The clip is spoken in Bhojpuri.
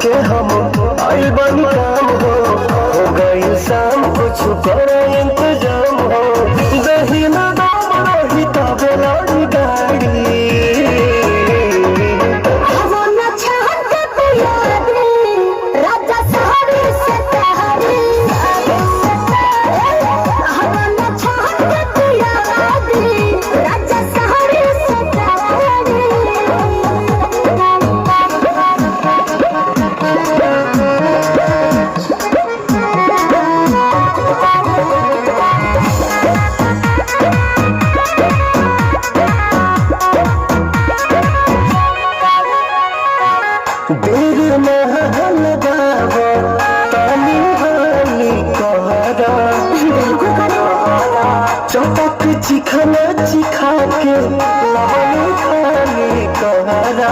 के हम आइल बानी काम हो गइल शाम कुछ करो इंतजाम हो दही ना दाम रही तबे लड़ी गाड़ी देर महल बाबा पानी हाली कहरा चटक चिखना चिखा के लहन खाली कहरा